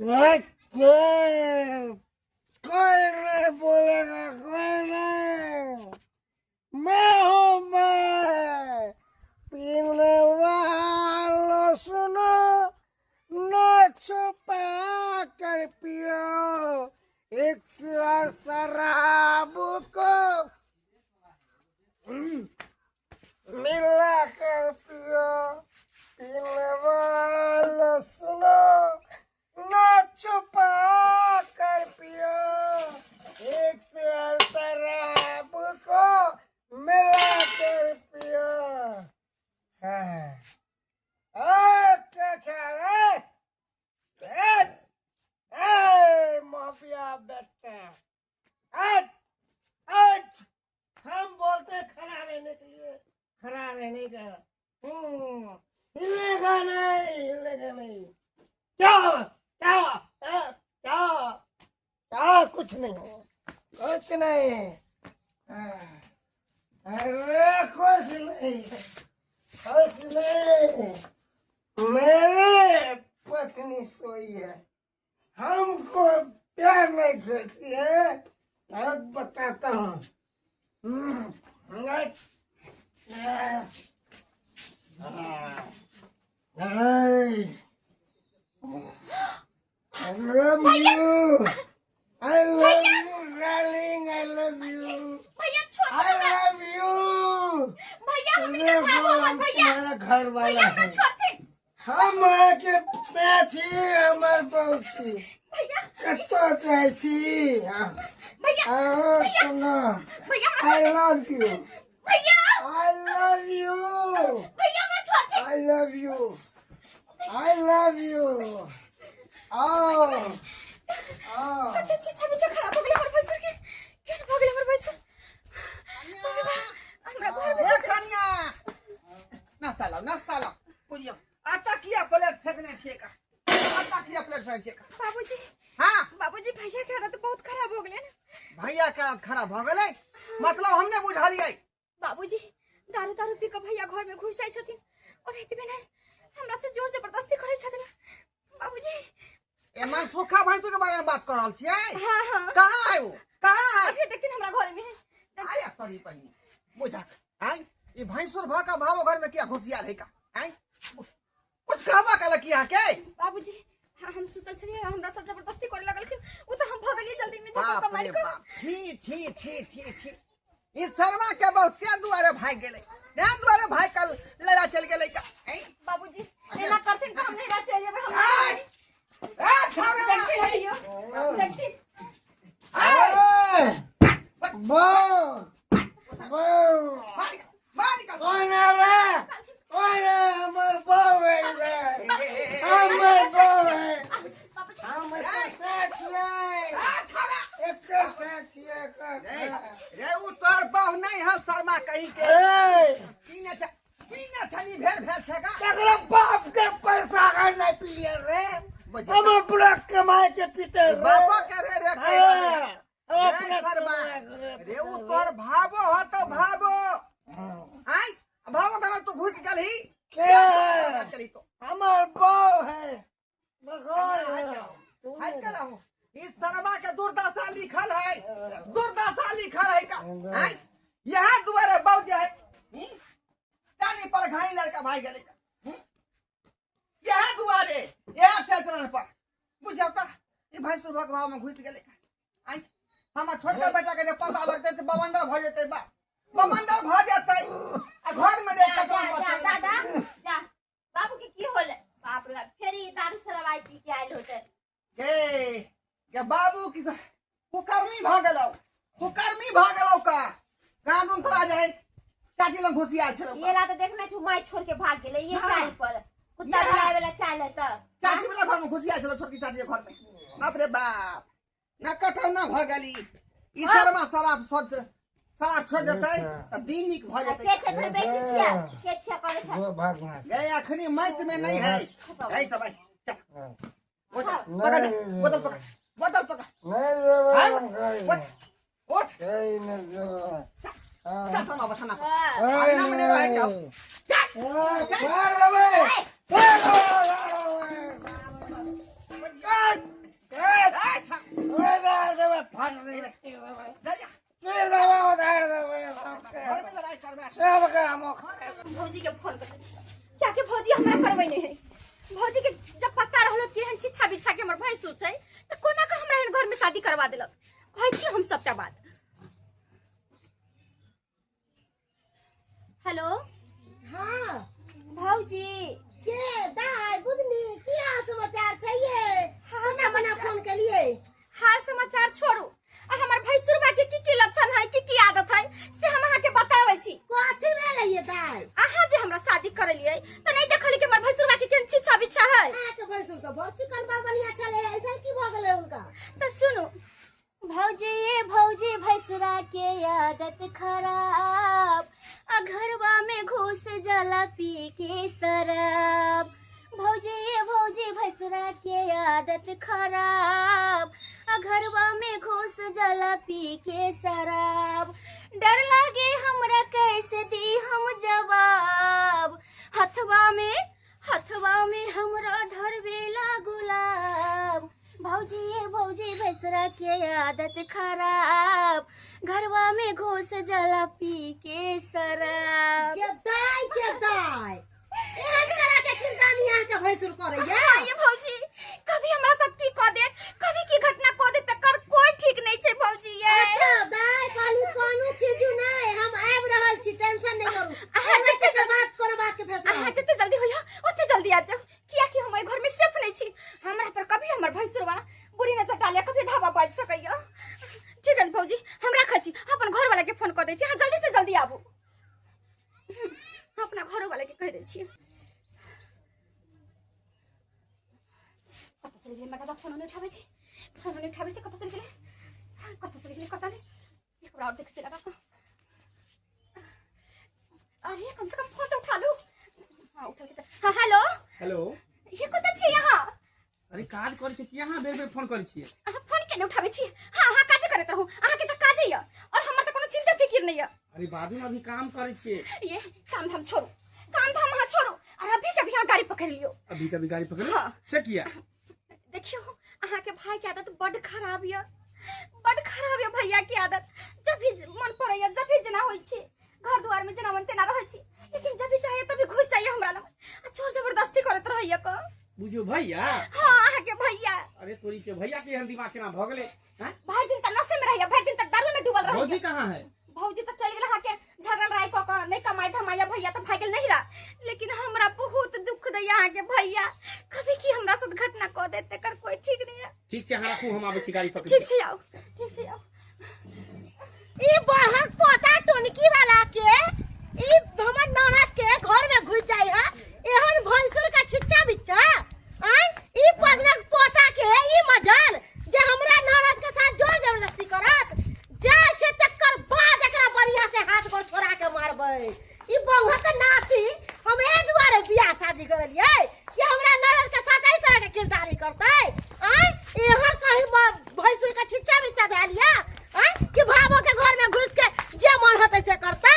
कोई नहीं बोलेगा, कोई नहीं। मैं हूँ मैं। पीने वालों सुनो, न छुपा कर पियो एक सिवार शराब को मिला कर पियो। पीने वालों सुनो, न छुपा कर पियो एक सिवार शराब को मिला कर पियो। क्या चाल है? माफिया बेटा, हम बोलते हैं खड़ा रहने के लिए, खड़ा रहने का। हिलेगा नहीं, हिलेगा नहीं। क्या क्या क्या क्या? कुछ नहीं, कुछ नहीं। अरे कुछ नहीं, कुछ नहीं। मेरे पत्नी सोई है, हमको प्यार नहीं करती है। अब बताता हूँ। I love you. I love you, darling. I love you. भैया छोड़ I love you. भैया हम इनका भागो मत भैया तुम्हारा घर वाला भैया है। मत छोड़ दे हम आके साथी हमार पहुंची भैया कत्तो चाहती। भैया आओ सुनो। भैया I love you. भैया I love you. भैया मत छोड़ दे I love you. I love you. आओ आओ। छबी खराब हो गया हमर भैंसर के केन भाग गया हमर भैंसर हमरा घर में ए कन्या नाश्ता ला पूजियो आटा किया प्लेट फेंकने छे का आटा किया प्लेट फेंक छे का बाबूजी हां बाबूजी भैया के हालत बहुत खराब हो गया ना भैया का खराब हो गेलै मतलब हमने बुझालियै बाबूजी दारू पी के भैया घर में घुस जाय छथिन और एतबे नहीं हमरा से जोर जबरदस्ती करे छथिन बाबूजी एमन सुखा भैंसू के बारे में बात कर रहल छियै। हां कहां है वो कहां है अभी देखतिन हमरा घर में है आया तोरी पहिने बुझा आई ई भैंसुर भाका भावो घर में क्या घुसिया है का आई कुछ कहबा कल किया के बाबूजी हम सुतल छलिए हमरा से जबरदस्ती करे लगलखिन उ त हम भगलिए जल्दी में बाप झपका मार रे के बाप छी ई शर्मा के बहुत क्या दुआरे भाग गेलै ना दुआरे भाग कल लड़ा चल गेलै का आई बाबूजी एना करथिन त हम नहीं रह चाहिए हम आई ए छौरा देखते रहियो देखती मारी का कौन है रे? कौन है? हमार बहू है रे। हमार बहू है। बाबूजी हमार साथ है। छौरा एक साथ है कर। रे उ तोर बहु नहीं है शर्मा कहीं के पीने छनी भेर छेगा तगड़ा बाप के पैसा का नहीं पिए रे। हम अपना कमाए के पीते रे। बापा करे रे हम रे अपना शर्मा कमाए के रे उ तोर भाबो हो तो भाबो आई भाबो घर तू घुस गलही क्या? चली तो हमार बहू है। हाय करा हूं इस शर्मा के दुर्दशा लिखल है का आई यहां दुआरे बहु जाए जाने पर घाई लड़का भाई गले का यहां दुआरे यहां चल पर बुझाता ये भाई सुबह भाव में घुस गले का आई हम छोटका बेटा के पता लगते तो बवंडर भ जेते बवंडर भ जेते आ घर में देख कतरा बस दादा जा बाबू के की होले बाप रे फेरी दारू शराब पी के आइल होते के बाबू की कुकर्मी भागलो का कानून तोरा जाए चाची लंग घुसिया छलो ये ला तो देखना छु माई छोड़ के भाग गेले ये चाल पर कुत्ता खाए वाला चाल है त चाची वाला घर में घुसिया छलो छोटकी चाची के घर में बाप रे बाप ना कटौ ना भ गेली ई शर्मा शराब छोड़ देते त दिन निक भ जेते के छे फिर बैठी छिया के छिया करे छ जो भाग यहाँ से। गए अखनी मत में नहीं है तो भाई चल बोतल पकड़ नहीं जबान उठ कहीं। उठ कहीं नहीं जबान। जा सुना बसना ए, ना मने रह जाओ मार दे बे। मार दे बे। फाड़ दे चीर दे भाई जा जा चीर दे वो दाड़ दे भाई घर में लड़ाई करबे सब का मुख भौजी के फोन कर छी क्या के भौजी हमरा करबै नहीं है भौजी के जब पता रहलो कि हम छिछा बिछा के हमर भैंस छै त कोना का हमरा घर में शादी करवा देलक कहै छी हम सबटा बात हेलो हाँ भौजी के दाई बुदली क्या समाचार चाहिए हाँ, खाना बना समाचार। फोन के लिए हाल समाचार छोड़ू आ हमर भैंसुरबा के की लक्षण है की आदत है से हम अहाँ के बताबै छी कथी में रहिए दाई अहाँ जे हमरा शादी करलियै त नहीं देखली कि हमर भैंसुरबा के केन छिछा बिछा है आ के भैंसुर तो बहुत चिकन बार बढ़िया चले ऐसा की भ गेलै उनका त सुनो भौजी भैंसुरा के आदत खराब आ घरवा में घुस जला पी के शराब भौजी भैंसुरा के आदत खराब आ घरवा में घुस जला पी के शराब डर लागे हमरा कैसे दी हम जवाब हथवा में हमरा धरवेला गुलाब भौजी भैंसुरा के आदत खराब घरवा में घुस जला पी के शराब के दाई एहन करा के चिंता नहीं यहाँ के भैंसुर करैया ये भौजी कभी हमरा साथ की कह देत कभी की घटना कह देत तकर कोई ठीक नहीं छै भौजी ये अच्छा दाई खाली कानू कीजू नहीं हम आब रहल छी टेंशन नहीं करू अहाँ जते के बात करबा के फैसला अहाँ जते जल्दी होइया ओते जल्दी आ जाओ किया कि हम घर में सेफ नहीं छी हमरा पर कभी हमर भैंसुरवा बुरी नजर डालिया कभी धावा बाज सकैया ठीक है भौजी हम राखै छी अपन घर वाला के फोन कर दै छी अहाँ जल्दी से जल्दी आबू अपना घर वाला के कह दै छी कत से गेलै मटा फोन उठाबै छी कत से गेलै कत नहीं एक बार और देख छी लगा अरे कम से कम फोन तो उठा लो हां उठा के हां हेलो हेलो ये कत छी यहाँ अरे काज करे छी यहाँ बेर फोन करे छी अहाँ फोन केने उठाबै छी हां काज करत रहू अहाँ के त काज है और हमर त कोनो चिंता फिकिर नहीं है अरे बाबू अभी काम करे छी ये काम धाम छोड़ो अहाँ छोड़ो और अभी कभी यहाँ गाड़ी पकड़ लियो अभी कभी गाड़ी पकड़ हाँ। से किया देखियो अहाँ के भाई के आदत बड़ खराब है भैया की आदत जब भी मन पड़ैया जब भी जना होई छी घर द्वार में जना मन तेना रहै छी लेकिन जब भी चाहिए तभी घुस जाइए हमरा लग आ जोर जबरदस्ती करत रहैया क बुझियो भैया हां अहाँ के भैया अरे तोरी के भैया के दिमाग केना भ गेले हैं भर दिन तक नशे में रहैया भर दिन तक दारू में डूबल रहैया भौजी कहाँ है भौजी तो चल गेल अहाँ के झगड़ राय क नहीं कमाई धमाया भैया तो भागल नहीं रहा लेकिन हमरा बहुत दुख दैया अहाँ के भैया कभी की हमरा साथ घटना क देते कर कोई ठीक नहीं है ठीक छै हां रखू हम आबै छी गाड़ी पकड़ ठीक से आओ ई बहन पोता टोनकी वाला के ई हमर ननद के घर में घुस जाई है एहन भैंसुर का छिच्चा बिच्चा आई ई पदनक पोता के ई मजल जे हमरा ननद के साथ जोर जबरदस्ती करत जाय छै तकर बाद एकरा बढ़िया से हाथ पर छोड़ा के मारबै ई बहु के नाती हम ए दुआरे बियाह शादी करलियै कि हमरा ननद के साथ एही तरह के किरदारी करतै आई एहन कहीं भैंसुर का छिच्चा बिच्चा भेलिया कि भावो के घर में घुस के जे मन होते से करते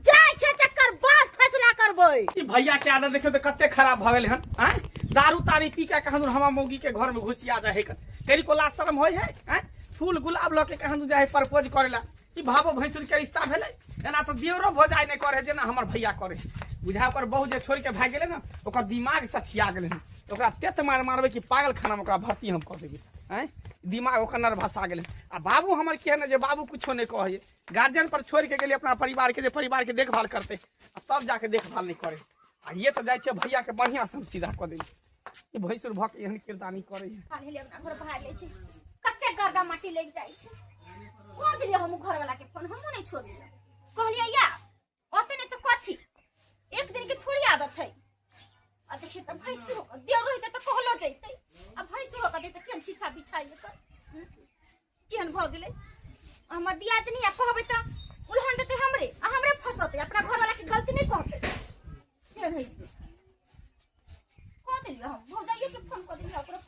जाय छै तकर बाद फैसला करबै ई भैया के आदत देखियो त कते खराब भ गेले हन हैं दारू तारी पी के कहां हमरा मौगी के घर में घुसिया जाए है तेरी को लाज शर्म होय है हैं फूल गुलाब ल के कहां जाए प्रपोज करेला ई भावो भैंसुर के रिश्ता भेलै एना त दियोरो भोजाई नै करे जेना हमर भैया करे बुझा ओकर बहु जे छोड़ के भाग गेले ना ओकर दिमाग सछिया गेले ओकरा तेत मारबै कि पागल खाना में ओकरा भर्ती हम कर देबै हैं दिमाग ओकर नर्वस आ गेले आ बाबू हमर के न जे बाबू कुछो नहीं कहे गार्जियन पर छोड़ के गेले अपना परिवार के जे परिवार के देखभाल करते आ तब जाके देखभाल नहीं करे आ ये तो जाय छै भैया के बढ़िया से सीधा कर देली ई भैंसुर भक एहन किरदानी करे खाली ले अपना घर भाग ले छै कते गर्दा माटी लेग जाय छै को दिलियो हम घर वाला के फोन हमहु नहीं छोड़ियो कहलिया या ओते नहीं तो कथी एक दिन के थोड़ी आदत है आ देखिए त भैंसुर देव रहिते त कहलो जैते आ भैंसुर का देते केन छिछा बिछाइए त केहन भ गेलै हमर दियात नहीं आ कहबै त उल्हन देते हमरे फसते अपना घर वाला के गलती नहीं कहते केहन है इसने को दिलियो हम भौजाइयो के फोन कर दिलियो ओकरा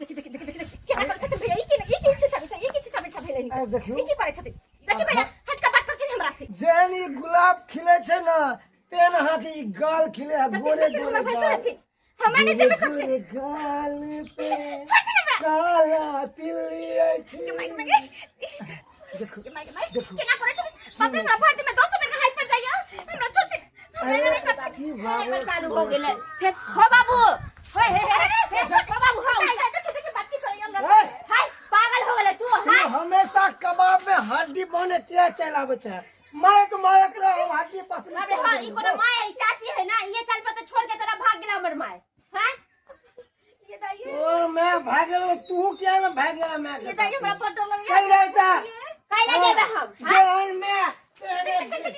देखि क्या करे छथि भैया ई की छिछा भेलै ए देखियो ई की करे छथि देखि भैया हट का बात करथिन हमरा से जेन ई गुलाब खिले छै ना तेन अहाँ के ई गाल खिले है गोरे गोरे गाल हमरा नहीं देबे सकते गाल पे छोड़ दे हमरा काला तिल्ली छी केना करे छै बाप रे हमरा भर दिन में 200 बेर हाइट पर जाइया हमरा छोड़ते हमरा नहीं पता की बाबू चालू हो गेले फिर हो बाबू हो हे बाबू हो छोटे के बात करे हमरा हाय पागल हो गेले तू हाय हमेशा कबाब में हड्डी बने के चलावे छै मार तो मारत रहो हड्डी पसली अबे हां ई कोनो माय है चाची है ना ये चल पे तो छोड़ के तेरा भाग गेला हमर माय हैं ये दाइए और मैं भाग गेलो तू क्या ना भाग गेला मैं ये दाइए हमरा पर डर लग चल जाता काई ले देबे हम जान में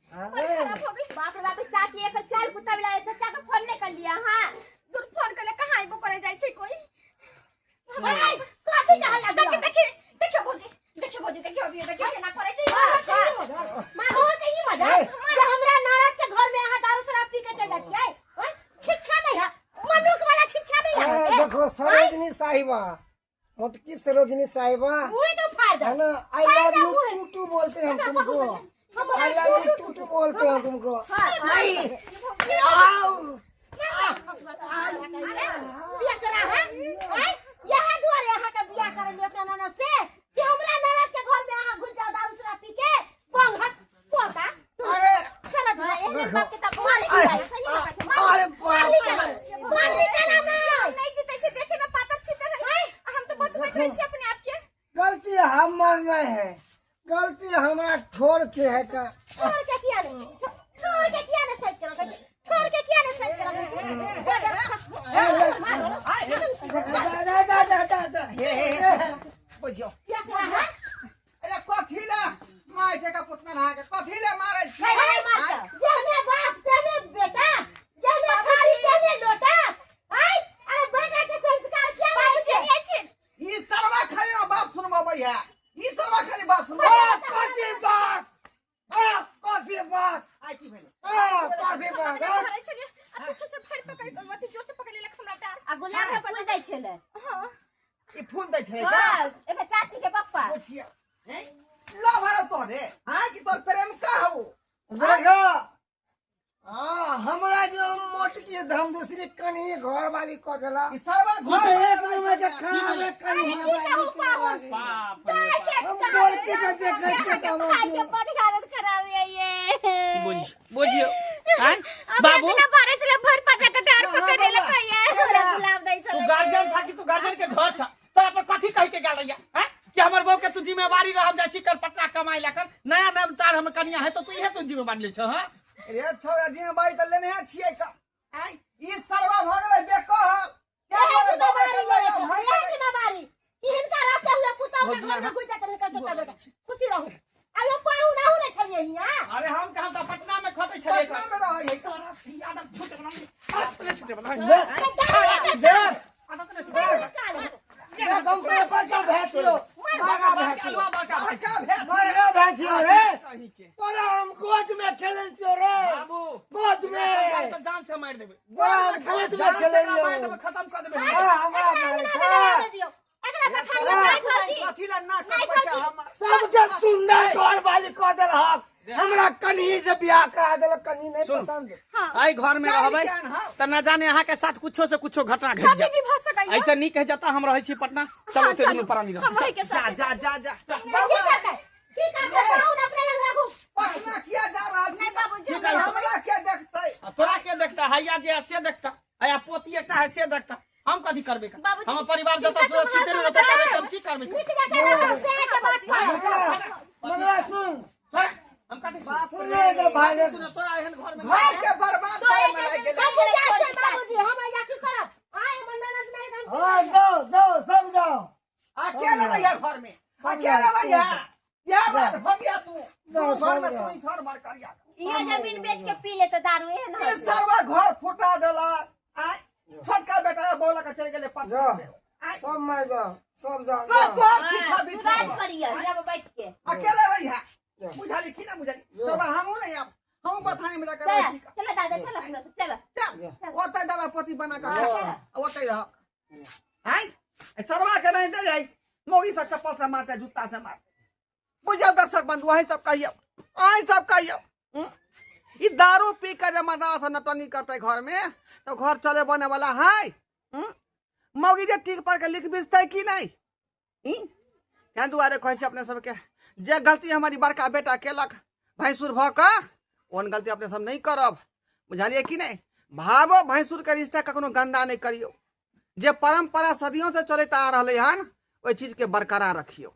बाप रे बाप चाची एक चाल कुत्ता बिलाए चाचा का फोन नहीं कर लिया हां दूर फोन करले कहां आइबो करे जाय छै कोई हाय काची जहां लग देखियो भौजी देखियो अभी देखियो केना करे छै मां हो के ई मजा जो हमरा नारद के घर में यहां दारू शराब पी के चल जाती है शिक्षा नहीं है मनुख वाला शिक्षा नहीं है देखो सरोजनी साहिबा मोटकी सरोजनी साहिबा वो तो फायदा है ना आई लव यू टू बोलते हैं हम तुमको आई लव यू टू बोलते हैं तुमको आई आओ बिया करा है यहाँ दुआरे यहाँ का बिया कर ले अपना ननद से कि हमरा ननद के घर में यहाँ घुस जाओ दारू शराब पी के पंगत पोता अरे चलो दुआ एने बाप के तब मार के सही बात है अरे मार के ना नहीं जीते छै देखे में पाता छीते है हम तो बचबैत रह छी अपने आप के गलती हमर नहीं है गलती हमारा ठोर के है का छोड़ के किया नहीं सही करो छोड़ के किया नहीं सही करो बुझियो क्या करा है अरे कथी ले माय छै का पुतना रहा के कथी ले मारे छी नहीं मारता जहने बाप तेने बेटा जहने थाली तेने लोटा आई अरे बेटा के संस्कार क्या बाप से ई सरवा खाली ना बात सुनबो भैया ई सरवा खाली बात सुनबो कथी बात आई की भेले कथी बात करे छलिए पीछे से फड़ पकड़ के अति जोर से पकड़ ले हमरा डर आ गुलाब के फूल दै छले हां ई फूल दै छै का हां एमे चाची के पप्पा बुझियो हैं लो भाई तो रे हां कि तोर प्रेम का हो देखो हमरा जो मोटकी धम दूसरी कनी घर वाली को देला ई सरवा घर घर एक में के खाना में कनी बाप रे हम बोल के कैसे काम के बड़ी हालत खराब है ये बुझियो हैं बाबू ना बारे चले भर पजा के डर पकड़ ले कहिए गुलाब दै तू गार्जियन छा कि तू गार्जियन के घर छा तोरा पर कथी कह के गेलैया हैं कि हमर बहू के तू जिम्मेवारी रहब जाय छी कल पटना कमाई ला कर नया नया तार हम कनिया है तो तू इहे तू जिम्मेवारी ले छ हां रे छोरा जिम्मेवारी त लेने छियै का आई ई सरवा भगले बेकहल क्या बोले बाबा के लगा भाई जिम्मेवारी इनका रहते हुए पुता के घर में घुस जाकर का छोटा बेटा खुशी रहो आयो पाऊ ना होने छलिए हियां अरे हम कहां त पटना में खटै छले पटना में रहै है का आदत छूटे बना छूटे बना आदत ने छूटे गम पे पर जा भेचियो मागा भेचियो अच्छा भेट मागा भेचियो रे कहीं के तोरा हम गोद में खेलन छियो रे बाबू गोद में तो जान से मार देबे गोद में खेलन मार खत्म कर देबे हमरा मारे छा दियो एकरा पठान नहीं भौजी कथी ला ना कर बच्चा हम सबके सुंदर घर वाली को देल हक हमरा कन्ही से बियाह करा देल कन्ही नहीं सुन। पसंद आई घर में रहबै त न जाने अहाँ के साथ कुछो से कुछो घटना घट कभी जाए भी भ सकैया ऐसे नहीं कह जाता हम रहै छी पटना चलो ते दुनु प्राणी रह हम वही के साथ जा की करते पाऊ ना अपने लग रखो पटना किया जा रहा नहीं बाबूजी हमरा के देखतै तोरा के देखता हैया जे से देखता आया पोती एकटा है से देखता हम कथी करबे का बाबूजी, हम परिवार जता सुरक्षित रहबे त हम की करबे निक जाके से के बात कर मगला सुन हम कथी बाप सुन रे ले भाई रे सुन तोरा एहन घर में भाई के बर्बाद करे में लाग गेलै हम जा छे बाबूजी हम जा की करब आए मननस नहीं हम हां जाओ सब जाओ अकेले भैया घर में अकेले भैया यार हो गया तू घर में तू ही छोड़ मार कर या ये जमीन बेच के पी ले तो दारू है ना ये सर्वा घर फुटा देला आ छोटका बेटा बोला के चल गेले पटना से सब मर जाओ सब जाओ सब घर छिछा राज बिछा करिए जब बैठ के अकेले भैया बुझाली कि ना बुझाली सर्वा हमहू नहीं अब हम बथाने में जाकर रह छी चलो दादा चलो अपना से चलो चल ओतै दादा पति बना कर ओतै रह हाय सर्वा के नहीं दे जाई मोगी से चप्पल से मारते जूता से मारते बुझाओ दर्शक बंधु वही सब कहियो आई सब कहियो ई दारू पी कर जब मदास नटनी करते घर में तो घर चले बने वाला है। मौगी जे ठीक पर के लिख बिचते कि नहीं? क्या दुआरे कहे अपने सबके जे गलती हमारी बड़का बेटा केलक भैंसुर भ क ओन गलती अपने सब नहीं करब, बुझलिए कि नहीं? भावो भैंसुर के रिश्ता कखनो गंदा नहीं करियो। जे परंपरा सदियों से चलता आ रहा हन ओई चीज के बरकरार रखियो।